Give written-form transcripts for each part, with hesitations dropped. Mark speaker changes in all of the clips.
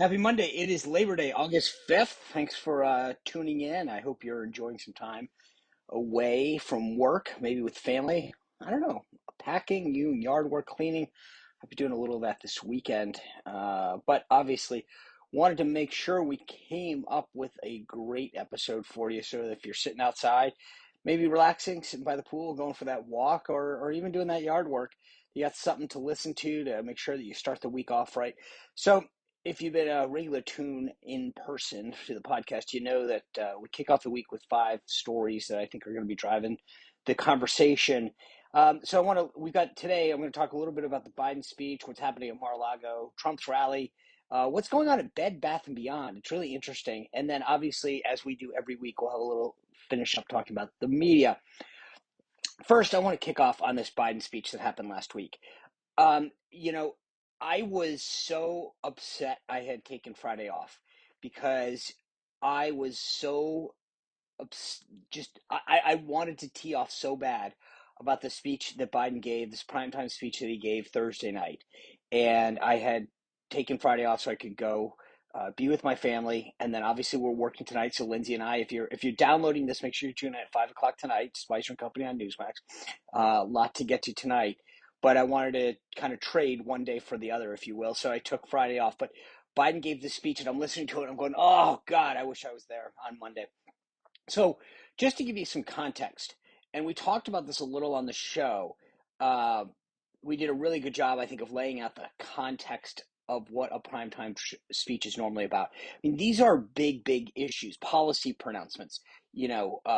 Speaker 1: Happy Monday. It is Labor Day, August 5th. Thanks for tuning in. I hope you're enjoying some time away from work, maybe with family. I don't know, packing, yard work, cleaning. I'll be doing a little of that this weekend. But obviously, wanted to make sure we came up with a great episode for you. So that if you're sitting outside, maybe relaxing, sitting by the pool, going for that walk, or even doing that yard work, you got something to listen to make sure that you start the week off right. So if you've been a regular tune in person to the podcast, you know that we kick off the week with five stories that I think are going to be driving the conversation. So we've got today, I'm going to talk a little bit about the Biden speech, what's happening at Mar-a-Lago, Trump's rally, what's going on at Bed Bath & Beyond. It's really interesting. And then obviously, as we do every week, we'll have a little finish up talking about the media. First, I want to kick off on this Biden speech that happened last week. Um, you know, I was so upset I had taken Friday off because I was so I wanted to tee off so bad about the speech that Biden gave, this primetime speech that he gave Thursday night. And I had taken Friday off so I could go be with my family. And then obviously we're working tonight. So Lindsay and I, if you're downloading this, make sure you tune in at 5 o'clock tonight. Spicer and Company on Newsmax. A lot to get to tonight. But I wanted to kind of trade one day for the other, if you will. So I took Friday off. But Biden gave this speech and I'm listening to it. And I'm going, oh, God, I wish I was there on Monday. So, just to give you some context, and we talked about this a little on the show, uh, we did a really good job, I think, of laying out the context of what a primetime speech is normally about. I mean, these are big, big issues, policy pronouncements,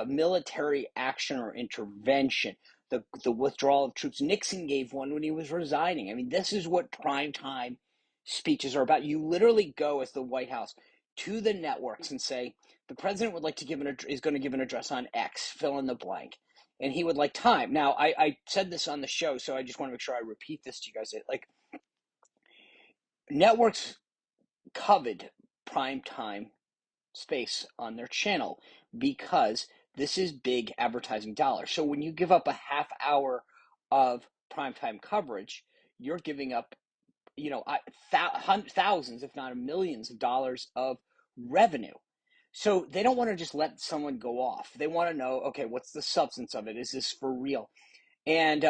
Speaker 1: military action or intervention, the withdrawal of troops. Nixon gave one when he was resigning. I mean, this is what primetime speeches are about. You literally go as the White House to the networks and say, the president would like to is going to give an address on X, fill in the blank, and he would like time. Now, I said this on the show, so I just want to make sure I repeat this to you guys. Like, networks coveted prime time space on their channel because this is big advertising dollars. So when you give up a half hour of primetime coverage, you're giving up, thousands, if not millions of dollars of revenue. So they don't want to just let someone go off. They want to know, okay, what's the substance of it? Is this for real? And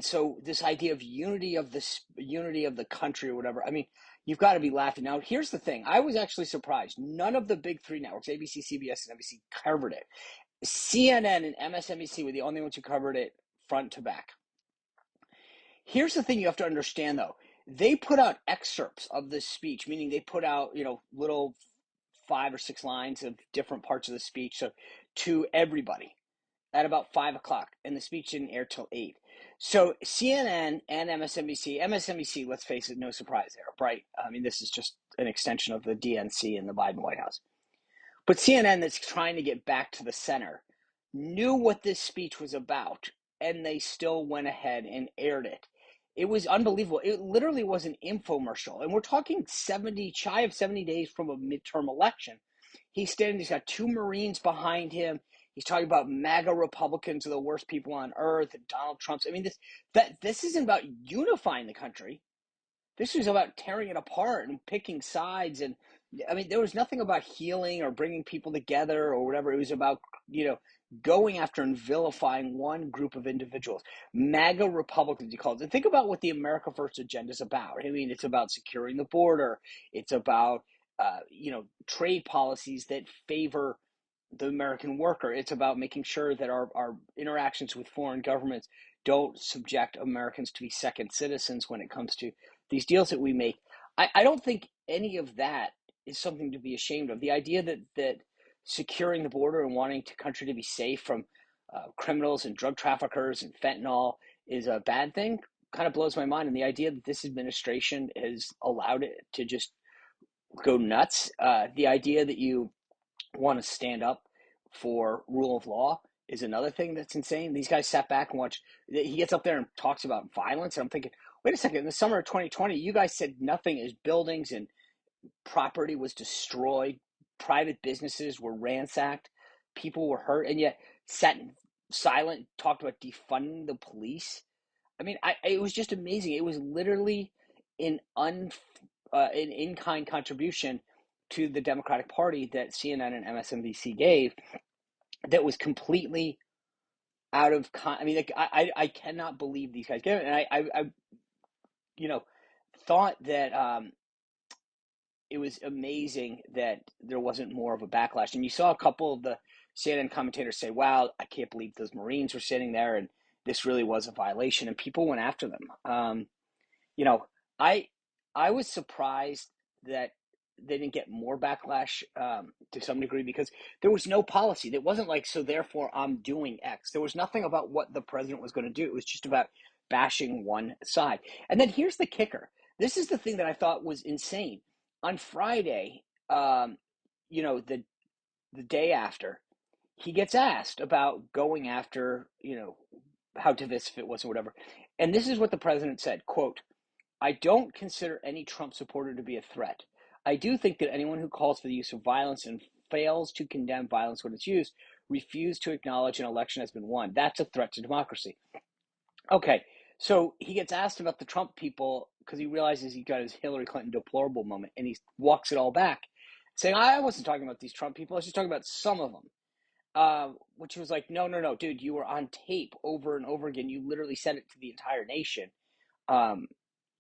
Speaker 1: so this idea of unity of the country or whatever. I mean, you've got to be laughing. Now, here's the thing. I was actually surprised. None of the big three networks, ABC, CBS, and NBC, covered it. CNN and MSNBC were the only ones who covered it front to back. Here's the thing you have to understand, though. They put out excerpts of this speech, meaning they put out, little 5 or 6 lines of different parts of the speech, so to everybody at about 5 o'clock, and the speech didn't air till 8. So CNN and MSNBC, let's face it, no surprise there, right? I mean, this is just an extension of the DNC in the Biden White House. But CNN, that's trying to get back to the center, knew what this speech was about, and they still went ahead and aired it. It was unbelievable. It literally was an infomercial. And we're talking shy of 70 days from a midterm election. He's got two Marines behind him. He's talking about MAGA Republicans are the worst people on earth, and Donald Trump's. I mean, this isn't about unifying the country. This was about tearing it apart and picking sides. And I mean, there was nothing about healing or bringing people together or whatever. It was about, going after and vilifying one group of individuals. MAGA Republicans, he calls it. And think about what the America First agenda is about. I mean, it's about securing the border. It's about, trade policies that favor the American worker. It's about making sure that our interactions with foreign governments don't subject Americans to be second citizens when it comes to these deals that we make. I don't think any of that is something to be ashamed of. The idea that securing the border and wanting the country to be safe from criminals and drug traffickers and fentanyl is a bad thing kind of blows my mind. And the idea that this administration has allowed it to just go nuts, the idea that you want to stand up for rule of law is another thing that's insane. These guys sat back and watched. He gets up there and talks about violence, and I'm thinking, wait a second. In the summer of 2020, you guys said nothing as buildings and property was destroyed, private businesses were ransacked, people were hurt, and yet sat silent, talked about defunding the police. I mean, it was just amazing. It was literally an an in-kind contribution to the Democratic Party that CNN and MSNBC gave that was completely out of I mean, like, I cannot believe these guys gave it. And I you know, thought that it was amazing that there wasn't more of a backlash. And you saw a couple of the CNN commentators say, wow, I can't believe those Marines were sitting there and this really was a violation. And people went after them. You know, I I was surprised that they didn't get more backlash to some degree because there was no policy. It wasn't like, so therefore I'm doing X. There was nothing about what the president was going to do. It was just about bashing one side. And then here's the kicker. This is the thing that I thought was insane. On Friday, you know, the day after, he gets asked about going after, you know, how divisive it was or whatever. And this is what the president said, quote, I don't consider any Trump supporter to be a threat. I do think that anyone who calls for the use of violence and fails to condemn violence when it's used, refuse to acknowledge an election has been won. That's a threat to democracy. Okay, so he gets asked about the Trump people because he realizes he got his Hillary Clinton deplorable moment, and he walks it all back, saying, I wasn't talking about these Trump people. I was just talking about some of them. Which was like, no, no, no, dude, you were on tape over and over again. You literally said it to the entire nation. Um,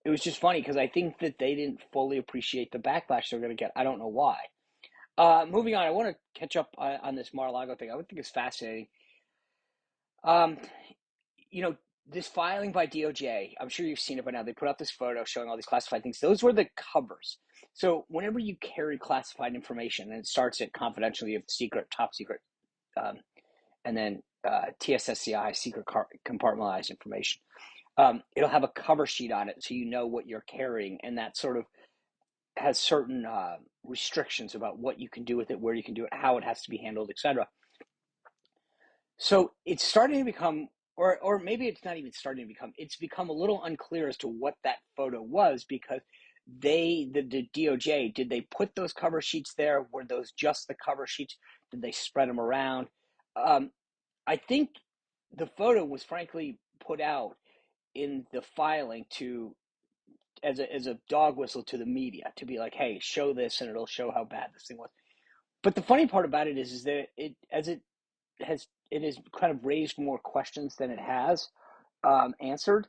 Speaker 1: it was just funny because I think that they didn't fully appreciate the backlash they're going to get. I don't know why. Moving on, I want to catch up on this Mar-a-Lago thing. I would think it's fascinating. Um, you know, this filing by DOJ, I'm sure you've seen it by now. They put out this photo showing all these classified things. Those were the covers. So whenever you carry classified information, and it starts at confidential, you have secret, top secret, um, and then TSSCI, secret compartmentalized information. It'll have a cover sheet on it so you know what you're carrying, and that sort of has certain restrictions about what you can do with it, where you can do it, how it has to be handled, etc. So it's starting to become, or maybe it's not even starting to become, it's become a little unclear as to what that photo was because the DOJ, did they put those cover sheets there? Were those just the cover sheets? Did they spread them around? Um, I think the photo was frankly put out in the filing to as a dog whistle to the media to be like, hey, show this and it'll show how bad this thing was. But the funny part about it is that it has kind of raised more questions than it has answered,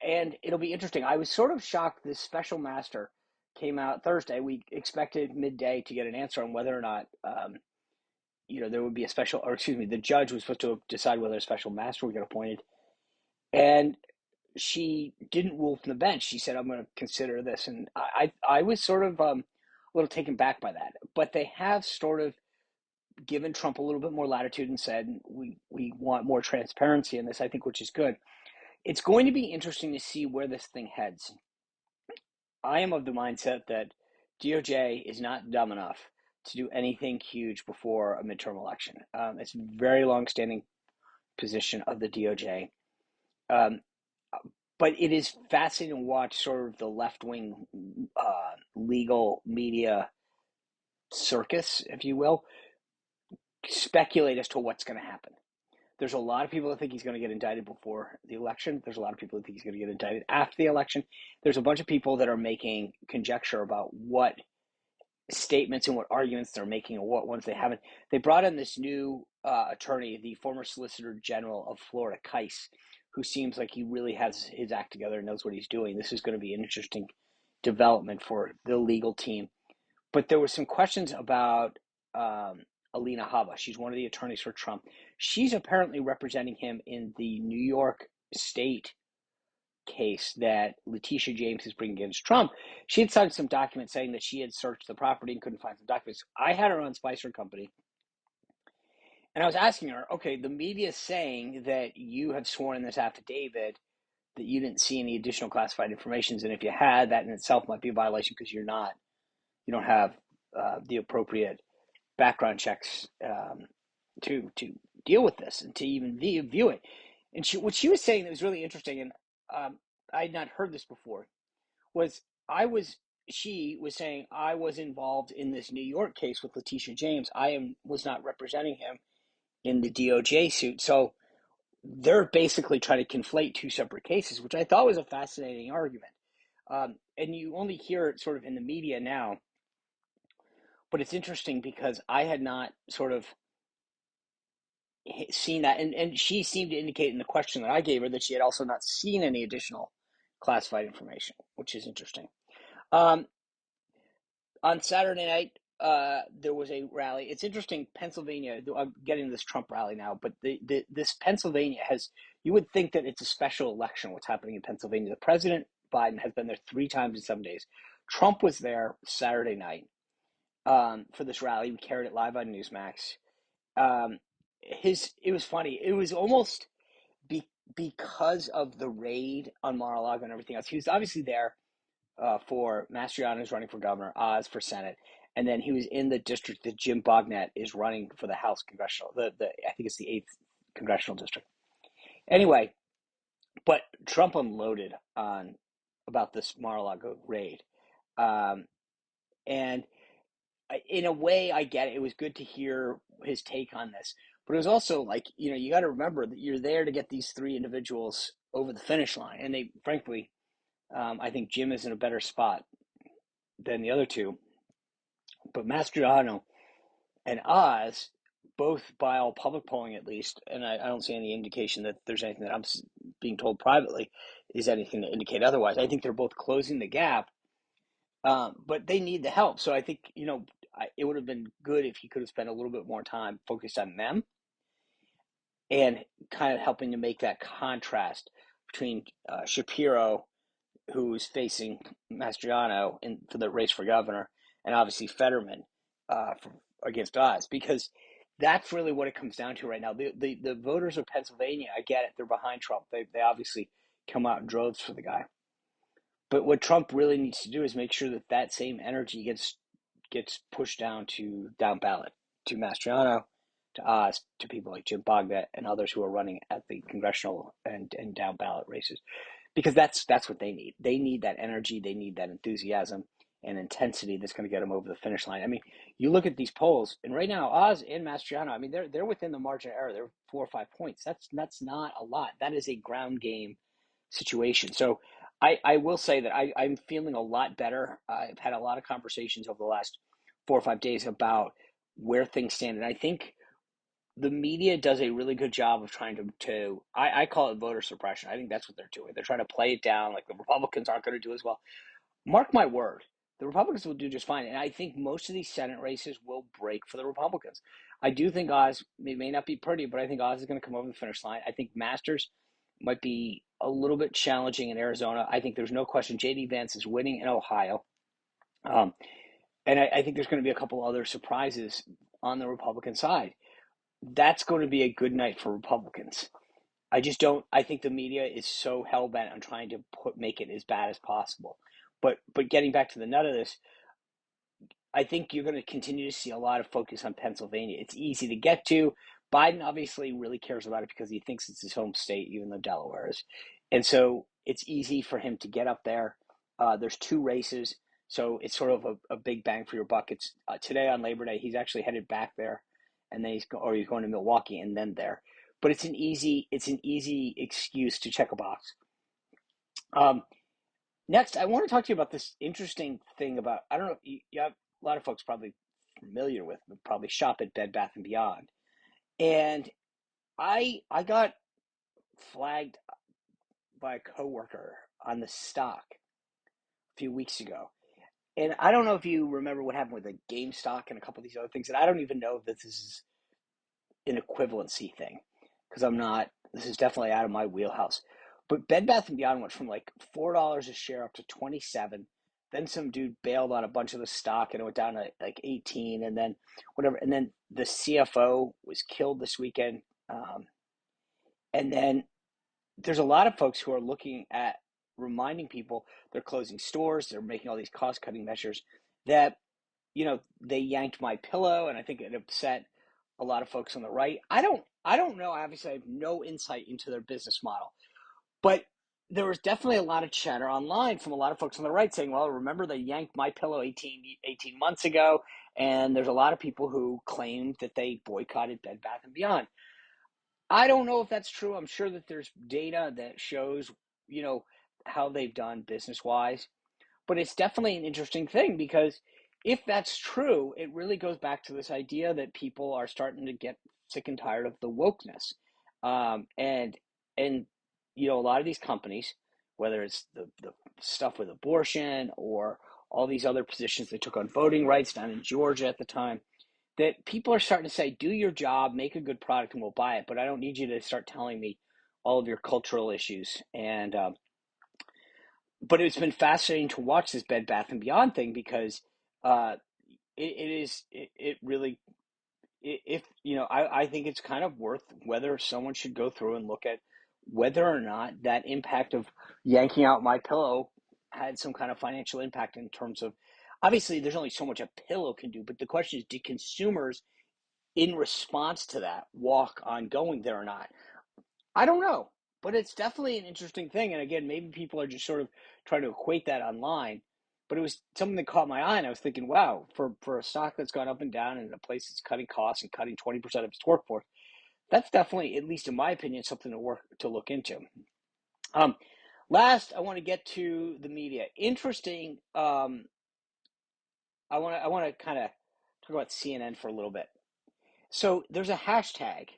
Speaker 1: and it'll be interesting. I was sort of shocked this special master came out Thursday. We expected midday to get an answer on whether or not you know, there would be a special, or excuse me, the judge was supposed to decide whether a special master would get appointed, and she didn't rule from the bench. She said, I'm going to consider this. And I was sort of a little taken back by that. But they have sort of given Trump a little bit more latitude and said, we want more transparency in this, I think, which is good. It's going to be interesting to see where this thing heads. I am of the mindset that DOJ is not dumb enough to do anything huge before a midterm election. It's a very long-standing position of the DOJ. Um, but it is fascinating to watch sort of the left-wing legal media circus, if you will, speculate as to what's going to happen. There's a lot of people that think he's going to get indicted before the election. There's a lot of people that think he's going to get indicted after the election. There's a bunch of people that are making conjecture about what statements and what arguments they're making and what ones they haven't. They brought in this new attorney, the former Solicitor General of Florida, Keiss, who seems like he really has his act together and knows what he's doing. This is going to be an interesting development for the legal team. But there were some questions about Alina Habba. She's one of the attorneys for Trump. She's apparently representing him in the New York State case that Letitia James is bringing against Trump. She had signed some documents saying that she had searched the property and couldn't find some documents. I had her on Spicer Company, and I was asking her, okay, the media is saying that you have sworn in this affidavit that you didn't see any additional classified information, and if you had, that in itself might be a violation because you don't have the appropriate background checks to deal with this and to even view it. And what she was saying that was really interesting, and I had not heard this before, was she was saying I was involved in this New York case with Letitia James. Was not representing him in the DOJ suit. So they're basically trying to conflate two separate cases, which I thought was a fascinating argument. And you only hear it sort of in the media now, but it's interesting because I had not sort of seen that, and she seemed to indicate in the question that I gave her that she had also not seen any additional classified information, which is interesting. Um, on Saturday night, there was a rally. It's interesting, Pennsylvania. I'm getting this Trump rally now, but this Pennsylvania has. You would think that it's a special election. What's happening in Pennsylvania? The president Biden has been there 3 times in 7 days. Trump was there Saturday night for this rally. We carried it live on Newsmax. It was funny. It was almost because of the raid on Mar-a-Lago and everything else. He was obviously there for Mastriano's running for governor, Oz for Senate, and then he was in the district that Jim Bognet is running for the House congressional. The I think it's the 8th congressional district. Anyway, but Trump unloaded on about this Mar-a-Lago raid, um, and in a way, I get it. It was good to hear his take on this, but it was also like, you got to remember that you're there to get these 3 individuals over the finish line, and they, frankly, I think Jim is in a better spot than the other two, but Mastriano and Oz, both by all public polling at least, and I don't see any indication that there's anything that I'm being told privately is anything to indicate otherwise. I think they're both closing the gap, but they need the help. So I think, it would have been good if he could have spent a little bit more time focused on them and kind of helping to make that contrast between Shapiro, who's facing Mastriano for the race for governor, and obviously Fetterman against Oz, because that's really what it comes down to right now. The voters of Pennsylvania, I get it, they're behind Trump. They obviously come out in droves for the guy. But what Trump really needs to do is make sure that that same energy gets pushed down ballot to Mastriano, to Oz, to people like Jim Bognet and others who are running at the congressional and down ballot races, because that's what they need. They need that energy. They need that enthusiasm and intensity that's going to get them over the finish line. I mean, you look at these polls, and right now, Oz and Mastriano, I mean, they're within the margin of error. They're 4 or 5 points. That's not a lot. That is a ground game situation. So I will say that I'm feeling a lot better. I've had a lot of conversations over the last 4 or 5 days about where things stand, and I think the media does a really good job of trying to I call it voter suppression. I think that's what they're doing. They're trying to play it down like the Republicans aren't going to do as well. Mark my word, the Republicans will do just fine. And I think most of these Senate races will break for the Republicans. I do think Oz may not be pretty, but I think Oz is going to come over the finish line. I think Masters might be a little bit challenging in Arizona. I think there's no question J.D. Vance is winning in Ohio. Um, and I think there's going to be a couple other surprises on the Republican side. That's going to be a good night for Republicans. I just don't. I think the media is so hell bent on trying to make it as bad as possible. But getting back to the nut of this, I think you're going to continue to see a lot of focus on Pennsylvania. It's easy to get to. Biden obviously really cares about it because he thinks it's his home state, even though Delaware is, and so it's easy for him to get up there. There's 2 races, so it's sort of a big bang for your buck. It's today on Labor Day. He's actually headed back there, and then he's going to Milwaukee and then there. But it's an easy excuse to check a box. Um, Next, I want to talk to you about this interesting thing about, I don't know, you have a lot of folks probably familiar with, but probably shop at Bed Bath and Beyond. And I got flagged by a coworker on the stock a few weeks ago. And I don't know if you remember what happened with the GameStop and a couple of these other things. And I don't even know if this is an equivalency thing because this is definitely out of my wheelhouse. But Bed Bath and Beyond went from like $4 a share up to 27. Then some dude bailed on a bunch of the stock and it went down to like 18, and then whatever. And then the CFO was killed this weekend. And then there's a lot of folks who are looking at reminding people they're closing stores, they're making all these cost cutting measures that, they yanked my pillow, and I think it upset a lot of folks on the right. I don't know. Obviously, I have no insight into their business model, but there was definitely a lot of chatter online from a lot of folks on the right saying, well, remember they yanked my pillow 18 months ago, and there's a lot of people who claimed that they boycotted Bed Bath and Beyond. I don't know if that's true. I'm sure that there's data that shows, how they've done business wise. But it's definitely an interesting thing because if that's true, it really goes back to this idea that people are starting to get sick and tired of the wokeness. And a lot of these companies, whether it's the stuff with abortion or all these other positions they took on voting rights down in Georgia at the time, that people are starting to say, do your job, make a good product, and we'll buy it. But I don't need you to start telling me all of your cultural issues. But it's been fascinating to watch this Bed Bath and Beyond thing because uh, it really, if I think it's kind of worth whether someone should go through and look at whether or not that impact of yanking out my pillow had some kind of financial impact in terms of, obviously there's only so much a pillow can do, but the question is, do consumers in response to that walk on going there or not? I don't know, but it's definitely an interesting thing. And again, maybe people are just sort of trying to equate that online. But it was something that caught my eye, and I was thinking, wow, for a stock that's gone up and down and a place that's cutting costs and cutting 20% of its workforce, that's definitely, at least in my opinion, something to look into. Um, Last, I want to get to the media. Interesting. I want to kind of talk about CNN for a little bit. So there's a hashtag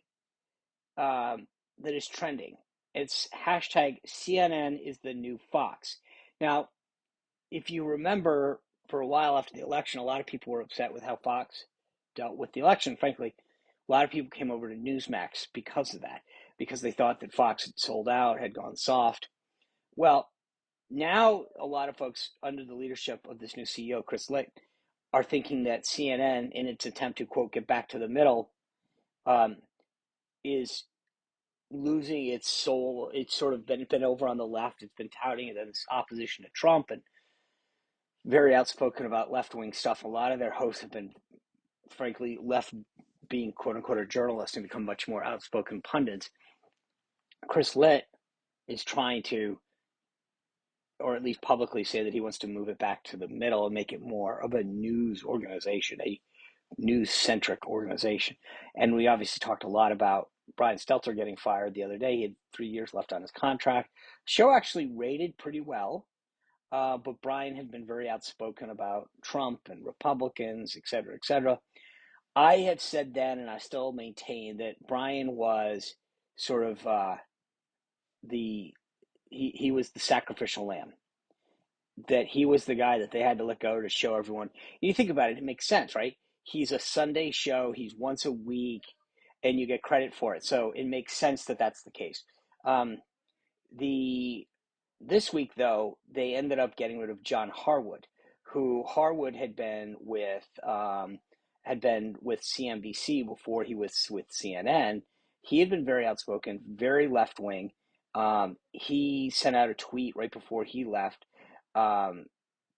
Speaker 1: that is trending. It's hashtag CNN is the new Fox. Now, if you remember, for a while after the election, a lot of people were upset with how Fox dealt with the election. Frankly, a lot of people came over to Newsmax because of that, because they thought that Fox had sold out, had gone soft. Well, now a lot of folks under the leadership of this new CEO, Chris Licht, are thinking that CNN, in its attempt to, quote, get back to the middle, um, is losing its soul. It's sort of been over on the left. It's been touting its opposition to Trump and very outspoken about left-wing stuff. A lot of their hosts have been, frankly, left being quote-unquote a journalist and become much more outspoken pundits. Chris Litt is trying to, or at least publicly, say that he wants to move it back to the middle and make it more of a news organization, a news-centric organization. And we obviously talked a lot about Brian Stelter getting fired the other day. He had 3 years left on his contract. The show actually rated pretty well, but Brian had been very outspoken about Trump and Republicans, et cetera, et cetera. I had said then, and I still maintain, that Brian was sort of the he was the sacrificial lamb. That he was the guy that they had to let go to show everyone. You think about it, it makes sense, right? He's a Sunday show. He's once a week, and you get credit for it. So it makes sense that that's the case. Um, the This week, though, they ended up getting rid of John Harwood, who Harwood had been with CNBC before he was with CNN. He had been very outspoken, very left wing. He sent out a tweet right before he left, um,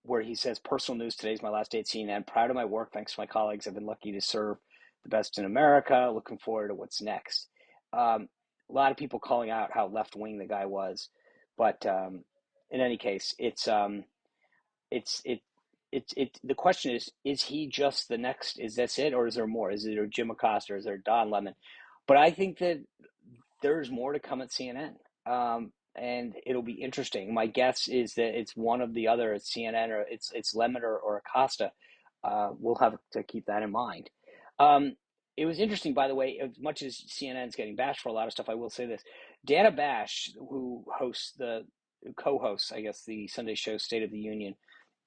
Speaker 1: where he says, "Personal news: today's my last day at CNN. Proud of my work. Thanks to my colleagues, I've been lucky to serve the best in America. Looking forward to what's next." A lot of people calling out how left wing the guy was, but in any case, it's the question is he just the next? Is this it, or is there more? Is there Jim Acosta? Or is there Don Lemon? But I think that there's more to come at CNN, and it'll be interesting. My guess is that it's one of the other. It's CNN or it's Lemon or Acosta. We'll have to keep that in mind. It was interesting, by the way, as much as CNN's getting bashed for a lot of stuff, I will say this. Dana Bash, who co-hosts, I guess, the Sunday show State of the Union,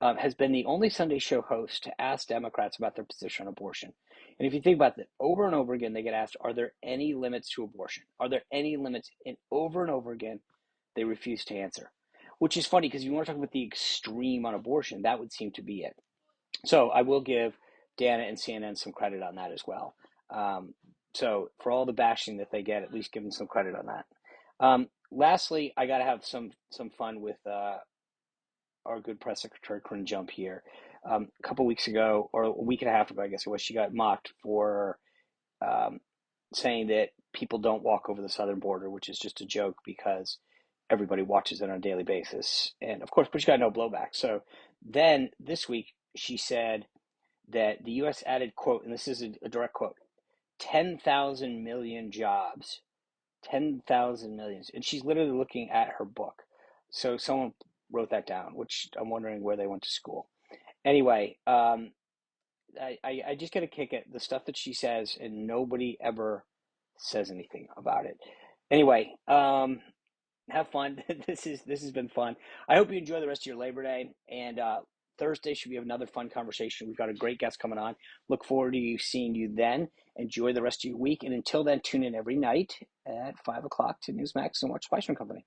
Speaker 1: has been the only Sunday show host to ask Democrats about their position on abortion. And if you think about that, over and over again, they get asked, are there any limits to abortion? Are there any limits? And over again, they refuse to answer, which is funny because if you want to talk about the extreme on abortion, that would seem to be it. So I will give Dana and CNN some credit on that as well. So for all the bashing that they get, at least give them some credit on that. Lastly, I got to have some fun with our good press secretary, Corinne Jean-Pierre. A couple weeks ago, or a week and a half ago, I guess it was, she got mocked for saying that people don't walk over the southern border, which is just a joke because everybody watches it on a daily basis. And of course, but she got no blowback. So then this week, she said that the U.S. added, quote, and this is a direct quote, 10,000 million jobs, 10,000 millions. And she's literally looking at her book. So someone wrote that down, which I'm wondering where they went to school. Anyway, I just get a kick at the stuff that she says, and nobody ever says anything about it. Anyway, have fun. This has been fun. I hope you enjoy the rest of your Labor Day, and Thursday should be another fun conversation. We've got a great guest coming on. Look forward to seeing you then. Enjoy the rest of your week, and until then, tune in every night at 5 o'clock to Newsmax and watch Spiceman Company.